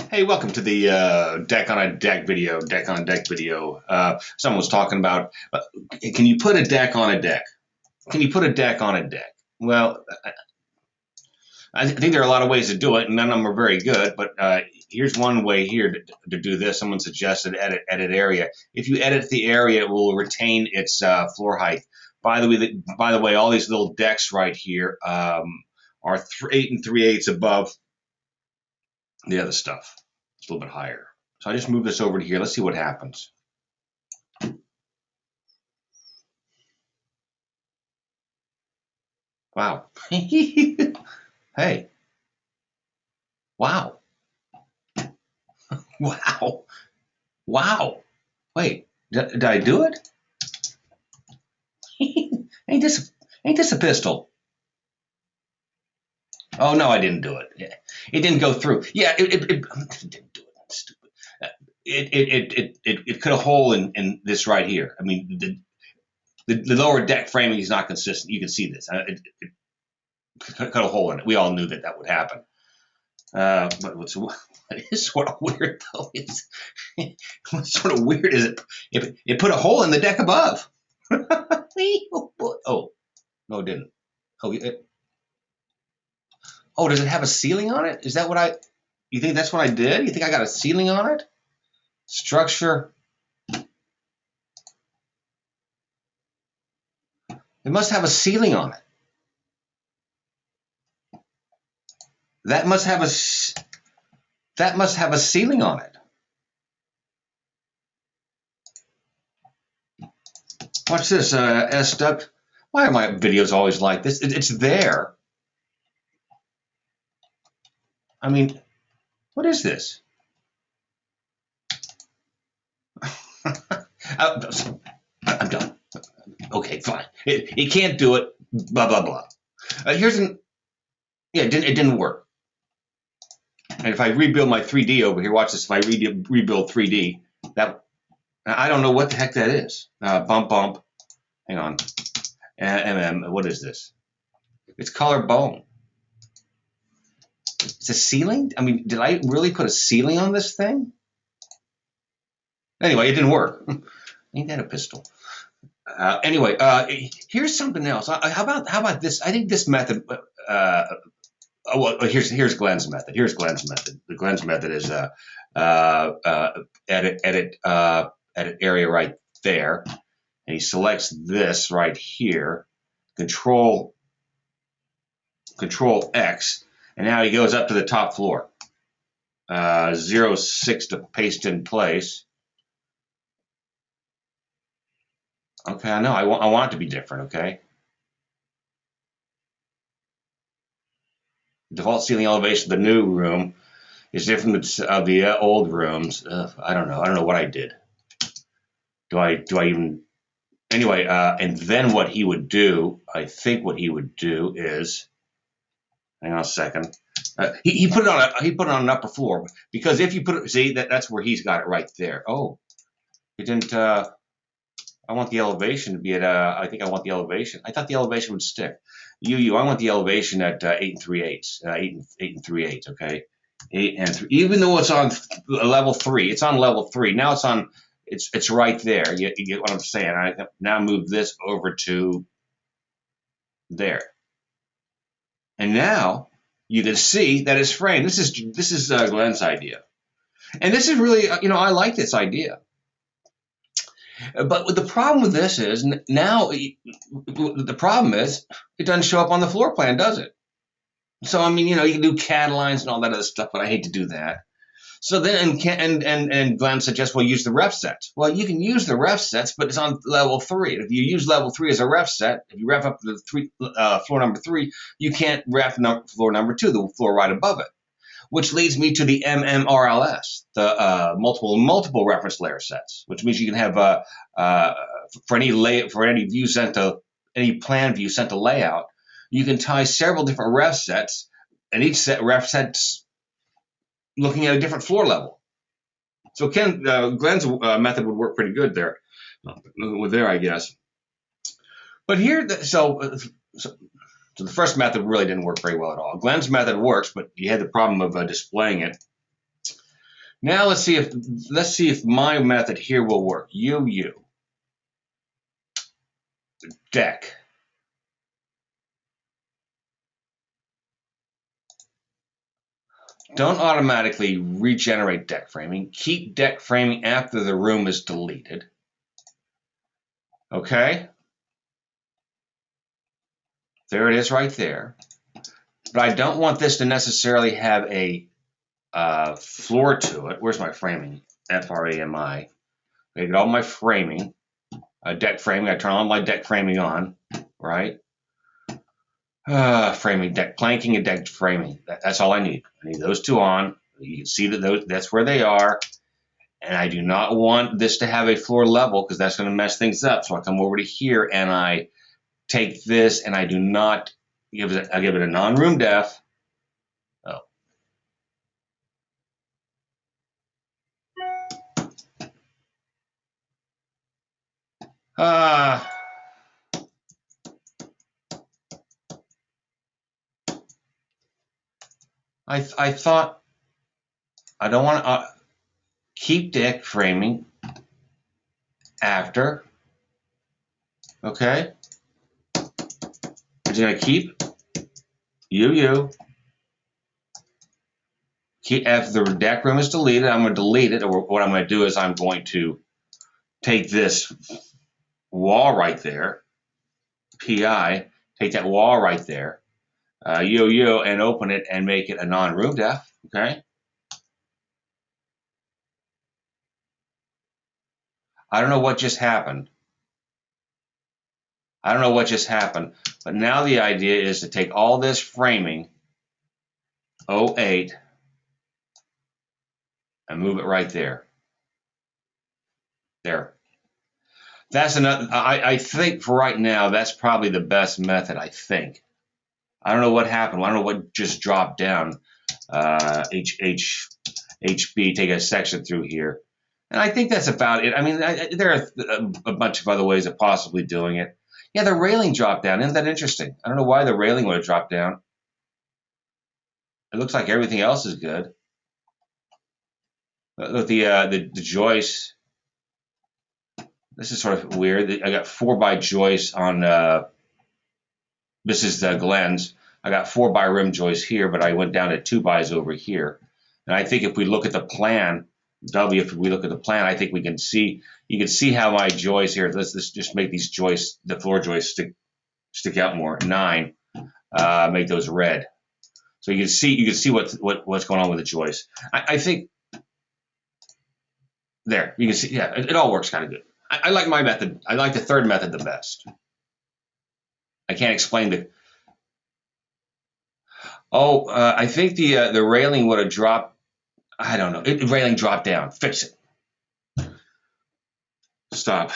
Hey, welcome to the deck on a deck video. Deck on a deck video. Someone was talking about, can you put a deck on a deck? Can you put a deck on a deck? Well, I think there are a lot of ways to do it, and none of them are very good. But here's one way here to do this. Someone suggested edit area. If you edit the area, it will retain its floor height. By the way, all these little decks right here are 8 3/8 above the other stuff. It's a little bit higher. So I just move this over to here. Let's see what happens. Wow. Hey. Wow. Wow. Wow. Wait, did I do it? ain't this a pistol? Oh no, I didn't do it. It didn't go through. Yeah, it didn't do it. That's stupid. It cut a hole in this right here. I mean, the lower deck framing is not consistent. You can see this. It cut a hole in it. We all knew that would happen. But what is sort of weird though is what's sort of weird is it put a hole in the deck above. Oh no, it didn't. Oh, does it have a ceiling on it? Is that what you think that's what I did? You think I got a ceiling on it? Structure. It must have a ceiling on it. That must have a ceiling on it. Watch this, SW. Why are my videos always like this? It's there. I mean, what is this? I'm done. Okay, fine. It can't do it. Blah blah blah. Yeah, it didn't work. And if I rebuild my 3D over here, watch this. If I rebuild 3D, I don't know what the heck that is. Bump. Hang on. What is this? It's color bone. It's a ceiling? I mean, did I really put a ceiling on this thing? Anyway, it didn't work. Ain't that a pistol? Anyway, here's something else. How about this? I think this method. Well, here's Glenn's method. Here's Glenn's method. The Glenn's method is edit area right there, and he selects this right here. Control X, and now he goes up to the top floor. 0.6 to paste in place. Okay, I know. I want it to be different. Okay. Default ceiling elevation of the new room is different of the old rooms. I don't know. I don't know what I did. Do I even? Anyway, and then what he would do, I think what he would do is, hang on a second. He put it on an upper floor because if you put it, see that's where he's got it right there. Oh, it didn't. I want the elevation to be at. I think I want the elevation. I thought the elevation would stick. I want the elevation at 8 3/8. 8 3/8. Okay, 8 and 3. Even though it's on level 3, it's on level 3. Now it's on. It's right there. You get what I'm saying. I now move this over to there, and now you can see that it's framed. This is Glenn's idea, and this is really I like this idea. But the problem with this is now the problem is it doesn't show up on the floor plan, does it? So I mean, you can do CAD lines and all that other stuff, but I hate to do that. So then and Glenn suggests, well, use the ref sets. Well, you can use the ref sets, but it's on level 3. If you use level 3 as a ref set, if you ref up to the floor number 3, you can't ref floor number 2, the floor right above it. Which leads me to the MMRLS, the multiple reference layer sets, which means you can have for any view sent to any plan view sent to layout, you can tie several different ref sets, and each ref set's looking at a different floor level. So Glenn's method would work pretty good there, I guess. But here, so the first method really didn't work very well at all. Glenn's method works, but you had the problem of displaying it. Now let's see if my method here will work. Deck. Don't automatically regenerate deck framing. Keep deck framing after the room is deleted. Okay? There it is right there. But I don't want this to necessarily have a floor to it. Where's my framing? F-R-A-M-I. I get all my framing, deck framing. I turn on my deck framing on, right? Framing, deck planking, and deck framing. That's all I need. I need those two on. You can see that that's where they are. And I do not want this to have a floor level because that's going to mess things up. So I come over to here and I take this and I do not give it. I give it a non-room def. Oh. I thought I don't want to keep deck framing after. Okay. I'm just going to keep keep after the deck room is deleted. I'm going to delete it. Or what I'm going to do is I'm going to take this wall right there, PI, take that wall right there, and open it and make it a non-room def. Okay. I don't know what just happened. But now the idea is to take all this framing, 08, and move it right there. There. That's another. I think for right now, that's probably the best method. I think. I don't know what happened. I don't know what just dropped down. HB, take a section through here. And I think that's about it. I mean, there are a bunch of other ways of possibly doing it. Yeah, the railing dropped down. Isn't that interesting? I don't know why the railing would have dropped down. It looks like everything else is good. Look, the joist. This is sort of weird. I got 4x joist on. This is the Glenn's. I got 4x rim joist here, but I went down to 2x's over here. And I think if we look at the plan, if we look at the plan, I think we can see. You can see how my joists here. Let's just make these joists, the floor joists, stick out more. 9. Make those red. So you can see what's going on with the joist. I think there you can see. Yeah, it all works kind of good. I like my method. I like the third method the best. I can't explain the. Oh, I think the railing would have dropped. I don't know. The railing dropped down. Fix it. Stop.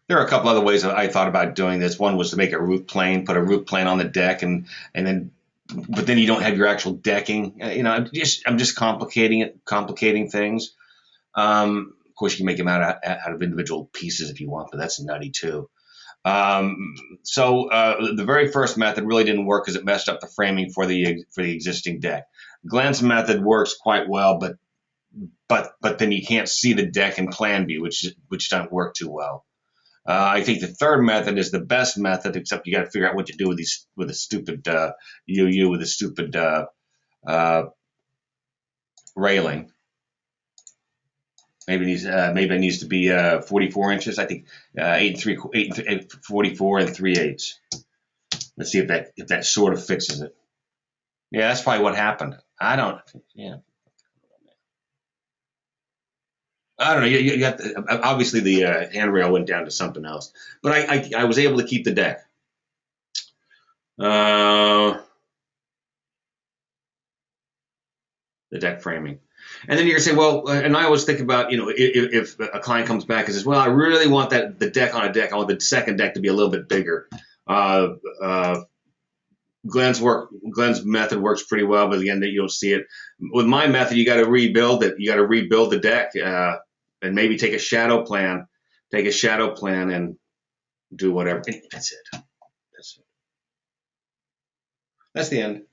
There are a couple other ways that I thought about doing this. One was to make a roof plane, put a roof plane on the deck, but then you don't have your actual decking. I'm just complicating things. Of course, you can make them out of individual pieces if you want, but that's nutty too. So the very first method really didn't work because it messed up the framing for the existing deck. Glenn's method works quite well, but then you can't see the deck in plan view, which doesn't work too well. I think the third method is the best method, except you got to figure out what to do with the stupid with the stupid railing. Maybe it needs to be 44 inches. I think 44 and 3/8. Let's see if that sort of fixes it. Yeah, that's probably what happened. I don't know. You got obviously the handrail went down to something else, but I was able to keep the deck. The deck framing. And then you're gonna say, well, and I always think about, if a client comes back and says, well, I really want the deck on a deck. I want the second deck to be a little bit bigger. Glenn's method works pretty well, but again, you don't see it. With my method, you got to rebuild it. You got to rebuild the deck, and maybe take a shadow plan. And do whatever. That's it. That's the end.